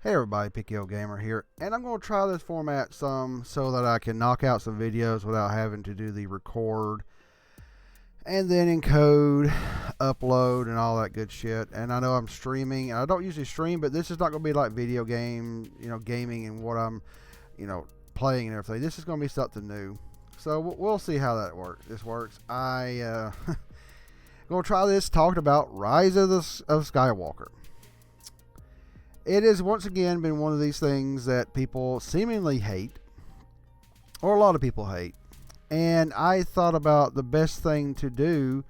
Hey everybody, Picky Old Gamer here, and I'm going to try this format some so that I can knock out some videos without having to do the record and then encode, upload, and all that good shit. And I know I'm streaming, and I don't usually stream, but this is not going to be like video game, gaming and what I'm, playing and everything. This is going to be something new. So we'll see how this works. I going to try this talking about Rise of Skywalker. It has once again been one of these things that people seemingly hate, or a lot of people hate. And I thought about the best thing to do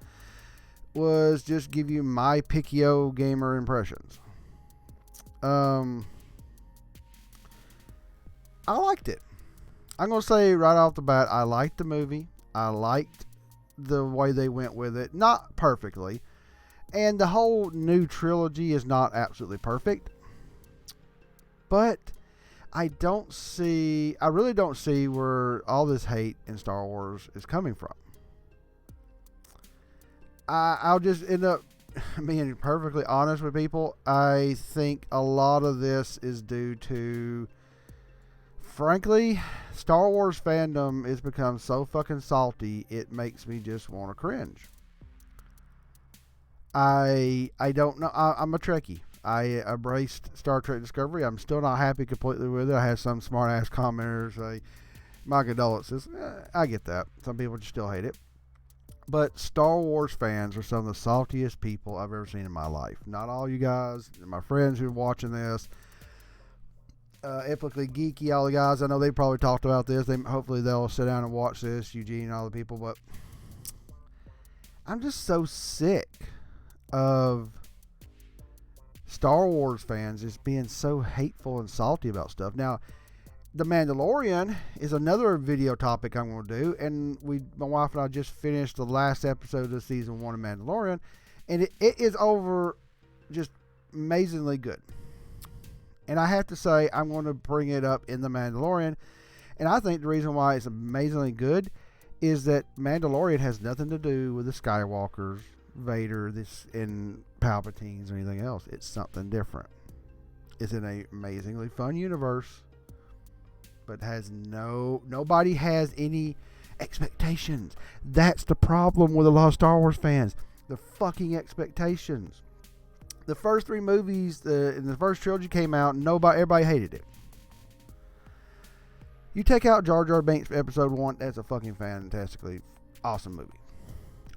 was just give you my Pickio gamer impressions. I liked it. I'm going to say right off the bat, I liked the movie. I liked the way they went with it. Not perfectly. And the whole new trilogy is not absolutely perfect. But I really don't see where all this hate in Star Wars is coming from. I'll just end up being perfectly honest with people. I think a lot of this is due to, frankly, Star Wars fandom has become so fucking salty, it makes me just want to cringe. I don't know. I'm a Trekkie. I embraced Star Trek Discovery. I'm still not happy completely with it. I had some smart ass commenters say, my condolences. I get that. Some people just still hate it. But Star Wars fans are some of the saltiest people I've ever seen in my life. Not all you guys, my friends who are watching this, epically geeky, all the guys. I know they probably talked about this. Hopefully they'll sit down and watch this, Eugene and all the people. But I'm just so sick of Star Wars fans is being so hateful and salty about stuff. Now, The Mandalorian is another video topic I'm going to do, and my wife and I just finished the last episode of season 1 of Mandalorian, and it is over just amazingly good. And I have to say, I'm going to bring it up in The Mandalorian, and I think the reason why it's amazingly good is that Mandalorian has nothing to do with the Skywalkers, Vader, and Palpatines or anything else. It's something different. It's in an amazingly fun universe, but nobody has any expectations. That's the problem with a lot of Star Wars fans. The fucking expectations. The first 3 movies, in the first trilogy came out, everybody hated it. You take out Jar Jar Binks for episode 1, that's a fucking fantastically awesome movie.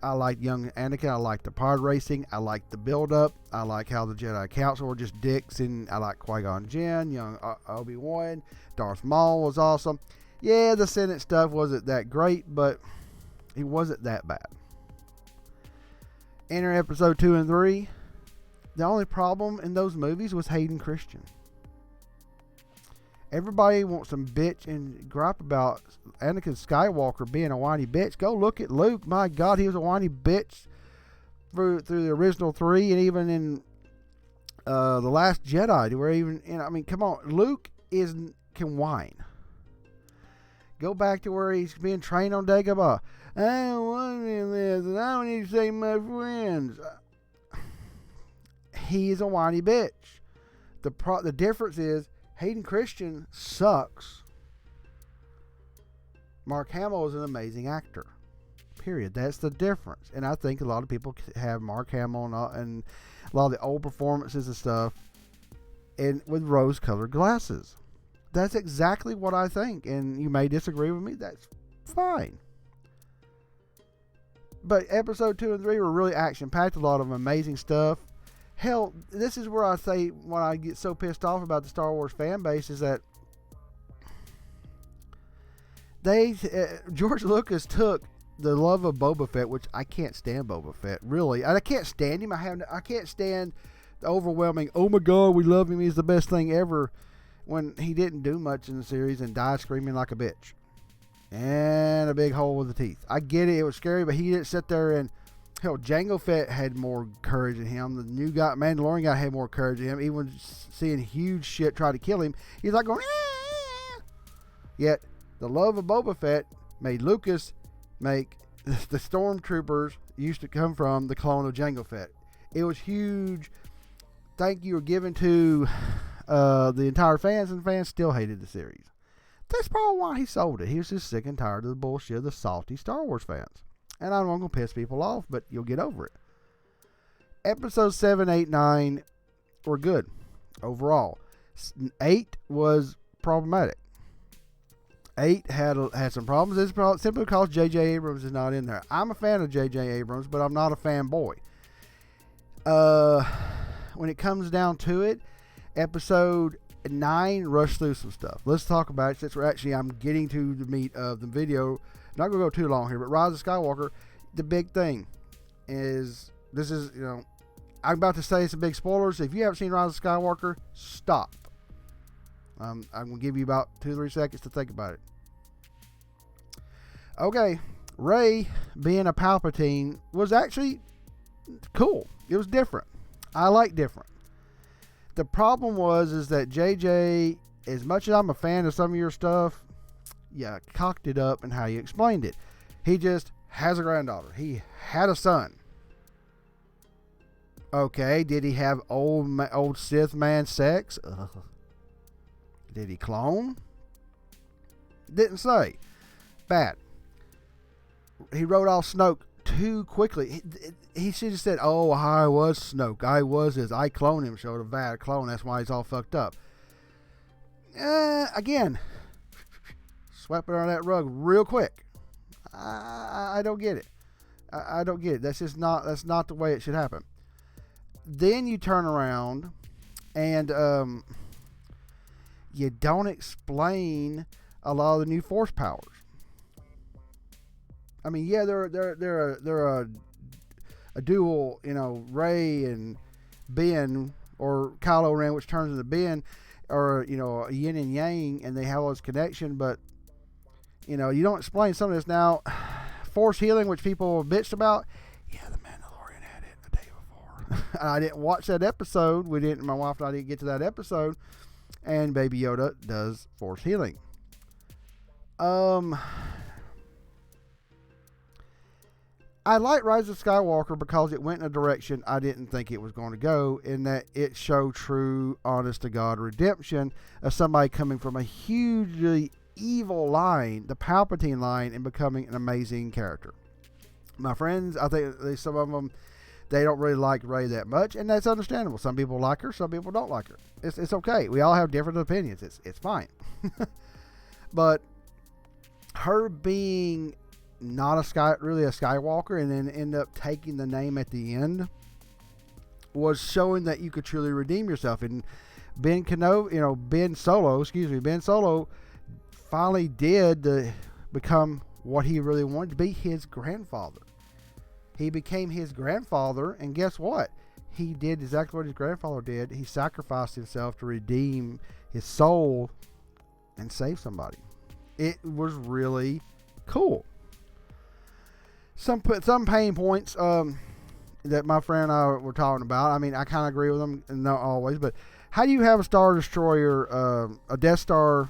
I like young Anakin. I like the pod racing. I like the build-up. I like how the Jedi Council were just dicks. And I like Qui-Gon Jinn, young Obi-Wan. Darth Maul was awesome. Yeah, the Senate stuff wasn't that great, but it wasn't that bad. Enter episode 2 and 3. The only problem in those movies was Hayden Christensen. Everybody wants some bitch and gripe about Anakin Skywalker being a whiny bitch. Go look at Luke. My God, he was a whiny bitch through the original 3 and even in The Last Jedi. Where even, come on. Luke can whine. Go back to where he's being trained on Dagobah. I don't want to do this, and I don't need to save my friends. He is a whiny bitch. The difference is, Hayden Christensen sucks. Mark Hamill is an amazing actor. Period. That's the difference. And I think a lot of people have Mark Hamill and a lot of the old performances and stuff and with rose-colored glasses. That's exactly what I think. And you may disagree with me. That's fine. But episode 2 and 3 were really action-packed. A lot of amazing stuff. Hell, this is where I say when I get so pissed off about the Star Wars fan base is that George Lucas took the love of Boba Fett, which I can't stand Boba Fett, really. I can't stand him. I can't stand the overwhelming, oh my God, we love him, he's the best thing ever, when he didn't do much in the series and died screaming like a bitch. And a big hole with the teeth. I get it, it was scary, but he didn't sit there and... Hell, Jango Fett had more courage in him. The new guy, Mandalorian guy, had more courage in him. Even seeing huge shit try to kill him, he's like going, ah! Yet, the love of Boba Fett made Lucas make the stormtroopers used to come from the clone of Jango Fett. It was huge. Thank you were given to the entire fans, and fans still hated the series. That's probably why he sold it. He was just sick and tired of the bullshit of the salty Star Wars fans. And I'm not going to piss people off, but you'll get over it. Episodes 7, 8, 9 were good overall. 8 was problematic. 8 had some problems. It's simply because J.J. Abrams is not in there. I'm a fan of J.J. Abrams, but I'm not a fanboy. When it comes down to it, episode 9 rushed through some stuff. Let's talk about it, since I'm getting to the meat of the video. I'm not going to go too long here, but Rise of Skywalker, the big thing is, I'm about to say some big spoilers. If you haven't seen Rise of Skywalker, stop. I'm going to give you about 2-3 seconds to think about it. Okay, Rey being a Palpatine was actually cool. It was different. I like different. The problem is that JJ, as much as I'm a fan of some of your stuff, you cocked it up in how you explained it. He just has a granddaughter. He had a son. Okay, did he have old Sith man sex? Did he clone? Didn't say. Bad. He wrote off Snoke too quickly. He should have said, "Oh, I was Snoke. I was his. I cloned him." Showed a bad clone. That's why he's all fucked up. Again, swept it on that rug real quick. I don't get it. I don't get it. That's not the way it should happen. Then you turn around and you don't explain a lot of the new Force powers. I mean, yeah, they're a dual, Rey and Ben, or Kylo Ren, which turns into Ben, or a yin and yang, and they have all this connection. But you don't explain some of this now. Force healing, which people bitched about. Yeah, the Mandalorian had it the day before. I didn't watch that episode. My wife and I didn't get to that episode. And Baby Yoda does force healing. I like Rise of Skywalker because it went in a direction I didn't think it was going to go, in that it showed true, honest-to-God redemption of somebody coming from a hugely evil line, the Palpatine line, and becoming an amazing character. My friends, I think some of them, they don't really like Rey that much, and that's understandable. Some people like her, some people don't like her. It's okay. We all have different opinions. It's fine. But her being not really a Skywalker, and then end up taking the name at the end, was showing that you could truly redeem yourself. And Ben Solo finally did become what he really wanted to be, his grandfather. He became his grandfather, and guess what? He did exactly what his grandfather did. He sacrificed himself to redeem his soul and save somebody. It was really cool. Some pain points that my friend and I were talking about. I mean, I kind of agree with them, and not always, but how do you have a Star Destroyer, a Death Star,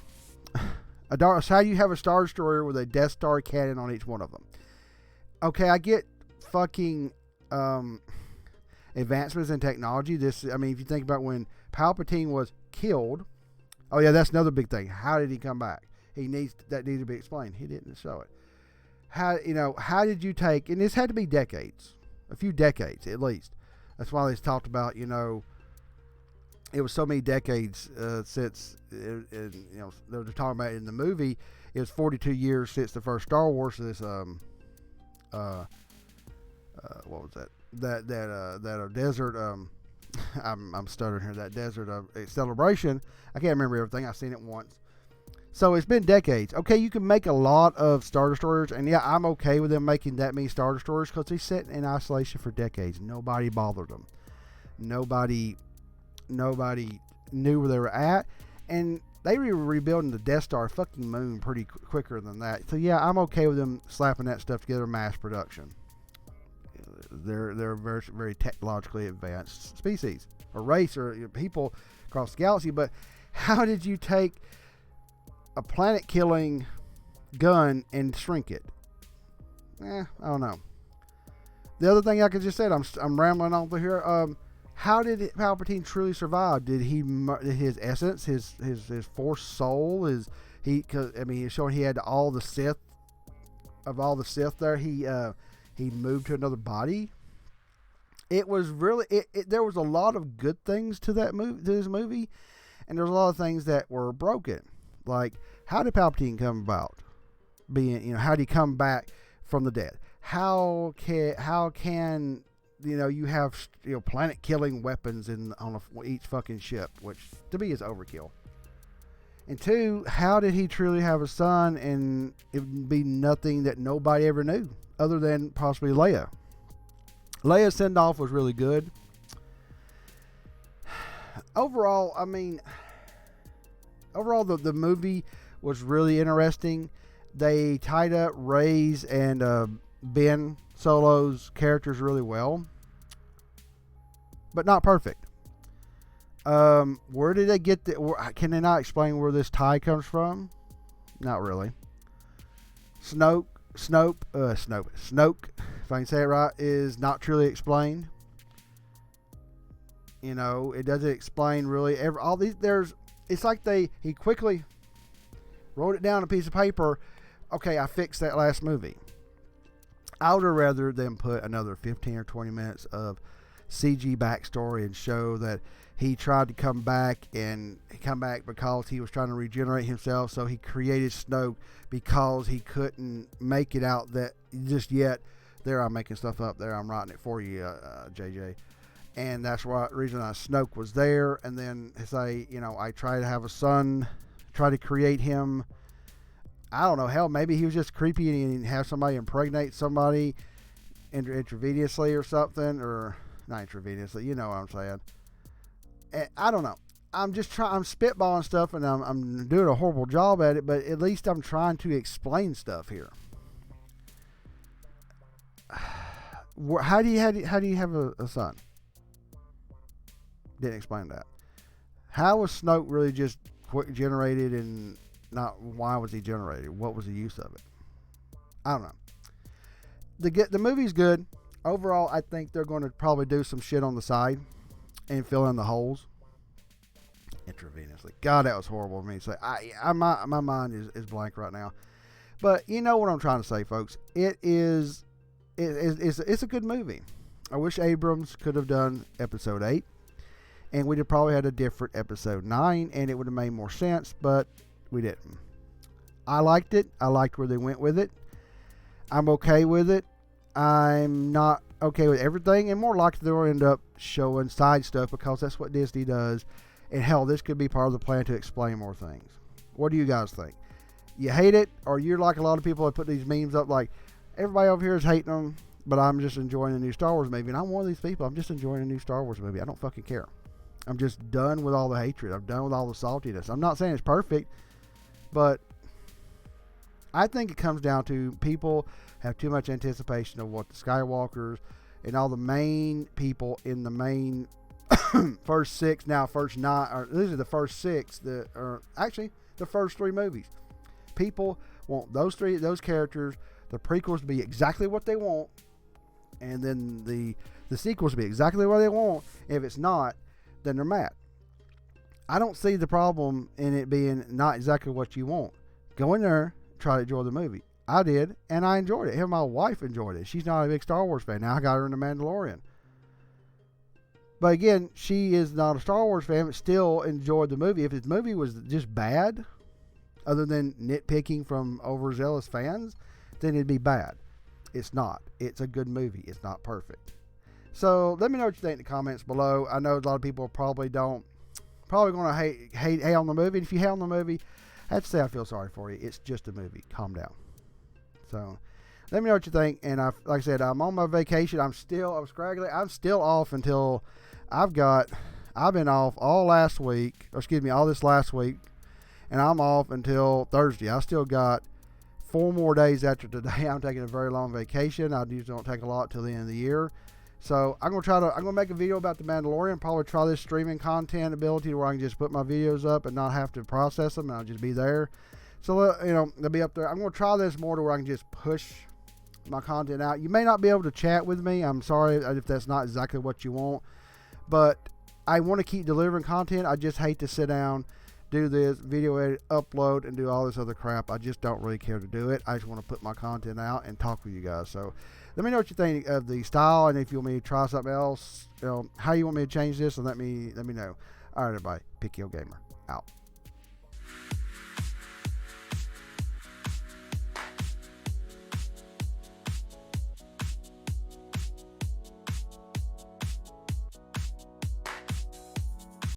how do you have a Star Destroyer with a Death Star cannon on each one of them? Okay, I get fucking advancements in technology. If you think about when Palpatine was killed, oh yeah, that's another big thing. How did he come back? That needs to be explained. He didn't show it. How did you take, and this had to be decades, a few decades at least. That's why they talked about, it was so many decades since, they were talking about it in the movie. It was 42 years since the first Star Wars. So this, what was that? That desert. I'm stuttering here. That desert celebration. I can't remember everything. I've seen it once. So it's been decades. Okay, you can make a lot of Star Destroyers, and yeah, I'm okay with them making that many Star Destroyers because they sat in isolation for decades. Nobody bothered them. Nobody knew where they were at, and they were rebuilding the Death Star fucking moon pretty quicker than that. So yeah, I'm okay with them slapping that stuff together, mass production. They're very, very technologically advanced species, or race, or people across the galaxy. But how did you take a planet-killing gun and shrink it? I don't know. The other thing I could just say, I'm rambling on through here. how did Palpatine truly survive? Did his essence, his Force soul, cause I mean, it's showing he had all the Sith there. He moved to another body. It was really there was a lot of good things to this movie, and there's a lot of things that were broken. Like, how did Palpatine come about being? How did he come back from the dead? How can you have planet killing weapons on each fucking ship, which to me is overkill. And two, how did he truly have a son and it would be nothing that nobody ever knew other than possibly Leia? Leia's send-off was really good. Overall, the movie was really interesting. They tied up Rey's and Ben Solo's characters really well, but not perfect. Where did they get can they not explain where this tie comes from? Not really. Snoke, if I can say it right, is not truly explained. It doesn't explain really it's like he quickly wrote it down on a piece of paper. Okay, I fixed that last movie. I would have rather them put another 15 or 20 minutes of CG backstory and show that he tried to come back, and he come back because he was trying to regenerate himself. So he created Snoke because he couldn't make it out that just yet. There, I'm making stuff up. There, I'm writing it for you, JJ. And that's why reason Snoke was there. And then say, I try to have a son, try to create him. I don't know. Hell, maybe he was just creepy and have somebody impregnate somebody intravenously or something, or not intravenously. You know what I'm saying? And I don't know. I'm spitballing stuff, and I'm doing a horrible job at it. But at least I'm trying to explain stuff here. How do you have a son? Didn't explain that. How was Snoke really just generated, and not why was he generated? What was the use of it? I don't know. The movie's good. Overall, I think they're going to probably do some shit on the side and fill in the holes intravenously. God, that was horrible of me to say. My mind is blank right now. But you know what I'm trying to say, folks. It's a good movie. I wish Abrams could have done episode 8. And we'd have probably had a different episode 9. And it would have made more sense. But we didn't. I liked it. I liked where they went with it. I'm okay with it. I'm not okay with everything. And more likely they'll end up showing side stuff, because that's what Disney does. And hell, this could be part of the plan to explain more things. What do you guys think? You hate it? Or you're like a lot of people that put these memes up like, everybody over here is hating them, but I'm just enjoying a new Star Wars movie. And I'm one of these people. I'm just enjoying a new Star Wars movie. I don't fucking care. I'm just done with all the hatred. I'm done with all the saltiness. I'm not saying it's perfect, but I think it comes down to people have too much anticipation of what the Skywalkers and all the main people in the main first 6, now first 9, or these are the first 6, actually the first 3 movies. People want those characters, the prequels to be exactly what they want, and then the sequels to be exactly what they want. If it's not, then they're mad. I don't see the problem in it being not exactly what you want. Go in there, try to enjoy the movie. I did, and I enjoyed it. Even my wife enjoyed it. She's not a big Star Wars fan. Now I got her in The Mandalorian. But again, she is not a Star Wars fan, but still enjoyed the movie. If this movie was just bad, other than nitpicking from overzealous fans, then it'd be bad. It's not. It's a good movie. It's not perfect. So let me know what you think in the comments below. I know a lot of people probably going to hate on the movie. And if you hate on the movie, I have to say I feel sorry for you. It's just a movie. Calm down. So let me know what you think. And like I said, I'm on my vacation. I'm scraggly. I'm still off until I've been off all this last week, and I'm off until Thursday. I still got 4 more days after today. I'm taking a very long vacation. I usually don't take a lot till the end of the year. So I'm gonna make a video about The Mandalorian. Probably try this streaming content ability where I can just put my videos up and not have to process them, and I'll just be there. So they'll be up there. I'm gonna try this more to where I can just push my content out. You may not be able to chat with me. I'm sorry if that's not exactly what you want, but I want to keep delivering content. I just hate to sit down, do this video edit, upload, and do all this other crap. I just don't really care to do it. I just want to put my content out and talk with you guys. So let me know what you think of the style, and if you want me to try something else, how you want me to change this, and let me know. All right, everybody, Pick Your Gamer out.